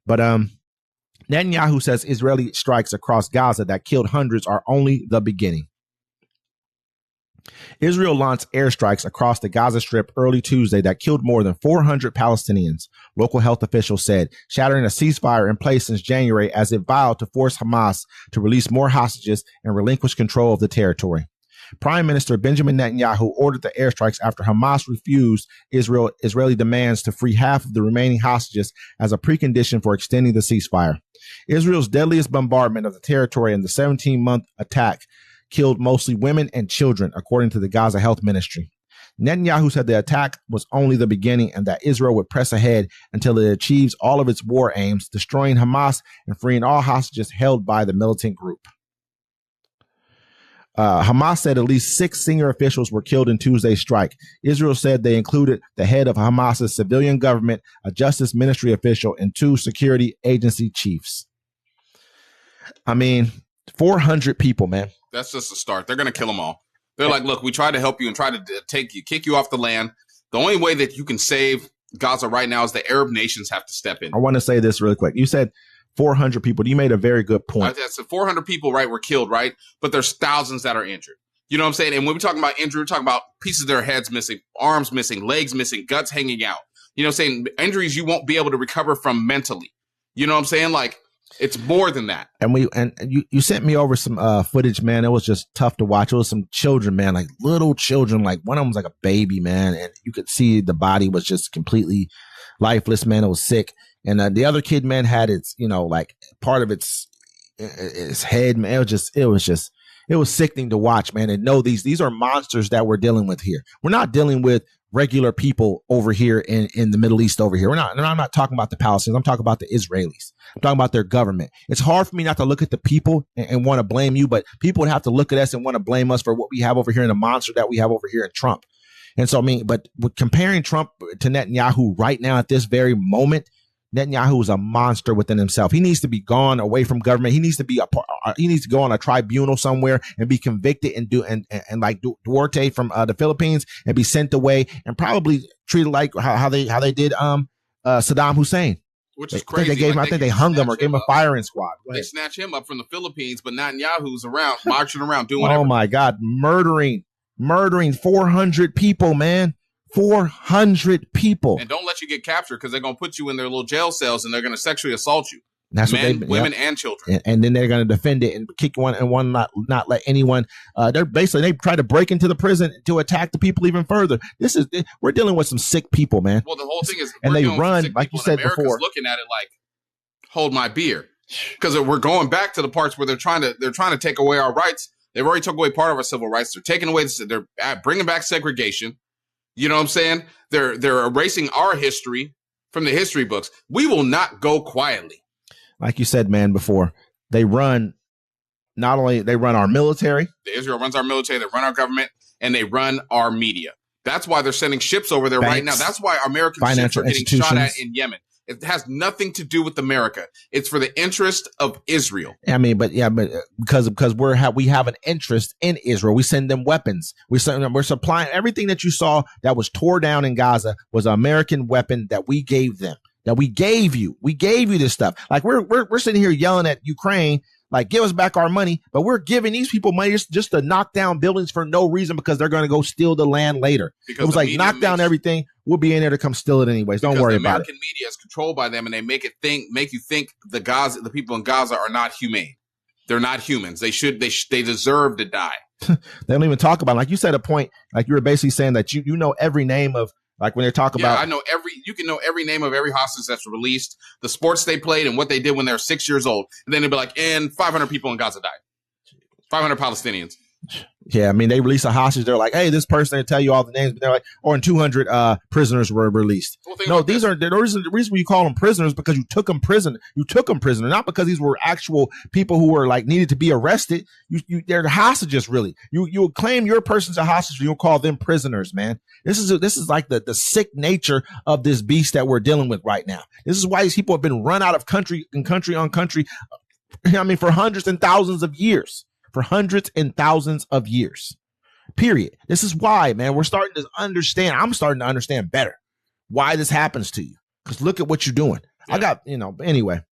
But Netanyahu says Israeli strikes across Gaza that killed hundreds are only the beginning. Israel launched airstrikes across the Gaza Strip early Tuesday that killed more than 400 Palestinians, local health officials said, shattering a ceasefire in place since January as it vowed to force Hamas to release more hostages and relinquish control of the territory. Prime Minister Benjamin Netanyahu ordered the airstrikes after Hamas refused Israeli demands to free half of the remaining hostages as a precondition for extending the ceasefire. Israel's deadliest bombardment of the territory in the 17-month attack killed mostly women and children, according to the Gaza Health Ministry. Netanyahu said the attack was only the beginning and that Israel would press ahead until it achieves all of its war aims, destroying Hamas and freeing all hostages held by the militant group. Hamas said at least 6 senior officials were killed in Tuesday's strike. Israel said they included the head of Hamas's civilian government, a justice ministry official, and 2 security agency chiefs. I mean, 400 people, man. That's just a start. They're going to kill them all. They're like, look, we tried to help you and try to kick you off the land. The only way that you can save Gaza right now is the Arab nations have to step in. I want to say this really quick. You said 400 people. You made a very good point. So 400 people, right, were killed, right? But there's thousands that are injured. You know what I'm saying? And when we're talking about injury, we're talking about pieces of their heads missing, arms missing, legs missing, guts hanging out. You know what I'm saying? Injuries you won't be able to recover from mentally. You know what I'm saying? Like, it's more than that. And you sent me over some footage, man. It was just tough to watch. It was some children, man, like little children. Like one of them was like a baby, man. And you could see the body was just completely lifeless, man. It was sick. And the other kid, man, had its, like part of its head, man. It was sickening to watch, man. And no, these are monsters that we're dealing with here. We're not dealing with regular people over here in the Middle East over here. I'm not talking about the Palestinians. I'm talking about the Israelis. I'm talking about their government. It's hard for me not to look at the people and want to blame you, but people would have to look at us and want to blame us for what we have over here and the monster that we have over here in Trump. And so, but with comparing Trump to Netanyahu right now at this very moment, Netanyahu is a monster within himself. He needs to be gone away from government. He needs to go on a tribunal somewhere and be convicted and like Duarte from the Philippines and be sent away and probably treated like how they did Saddam Hussein. Which is crazy. I think they hung him or gave him a firing squad. They snatched him up from the Philippines, but Netanyahu's around, marching around, doing whatever. Oh my God, murdering 400 people, man. 400 people. And don't let you get captured because they're going to put you in their little jail cells and they're going to sexually assault you. That's men, what women, and children. And then they're going to defend it and kick one and not let anyone. They try to break into the prison to attack the people even further. We're dealing with some sick people, man. Well, the whole thing is, and they run like you said before. Looking at it like, hold my beer, because we're going back to the parts where they're trying to take away our rights. They've already took away part of our civil rights. They're taking away. They're bringing back segregation. You know what I'm saying? They're erasing our history from the history books. We will not go quietly. Like you said, man, before they run our military. Israel runs our military, they run our government, and they run our media. That's why they're sending ships over there right now. That's why American ships are getting shot at in Yemen. It has nothing to do with America. It's for the interest of Israel. I mean, but because we have an interest in Israel. We send them weapons. We're supplying everything that you saw that was tore down in Gaza was an American weapon that we gave them. That we gave you. We gave you this stuff. Like we're sitting here yelling at Ukraine, like give us back our money, but we're giving these people money just to knock down buildings for no reason because they're going to go steal the land later. Because it was like knock down everything. We'll be in there to come steal it anyways. Don't worry about it. The American media is controlled by them, and they make you think the people in Gaza are not humane. They're not humans. They deserve to die. They don't even talk about it. Like you said a point, like you were basically saying that you know every name of. Like when they talk about, you can know every name of every hostage that's released, the sports they played, and what they did when they were 6 years old. And then they'd be like, and 500 people in Gaza died. 500 Palestinians. Yeah, I mean, they release a hostage. They're like, hey, this person, they tell you all the names, but they're like, and 200 prisoners were released. No, the reason you call them prisoners because you took them prisoner. You took them prisoner, not because these were actual people who were like needed to be arrested. They're hostages, really. You claim your person's a hostage, you'll call them prisoners, man. This is like the sick nature of this beast that we're dealing with right now. This is why these people have been run out of country on country. I mean, for hundreds and thousands of years. Period. This is why, man, I'm starting to understand better why this happens to you. Because look at what you're doing. I got, you know, but anyway,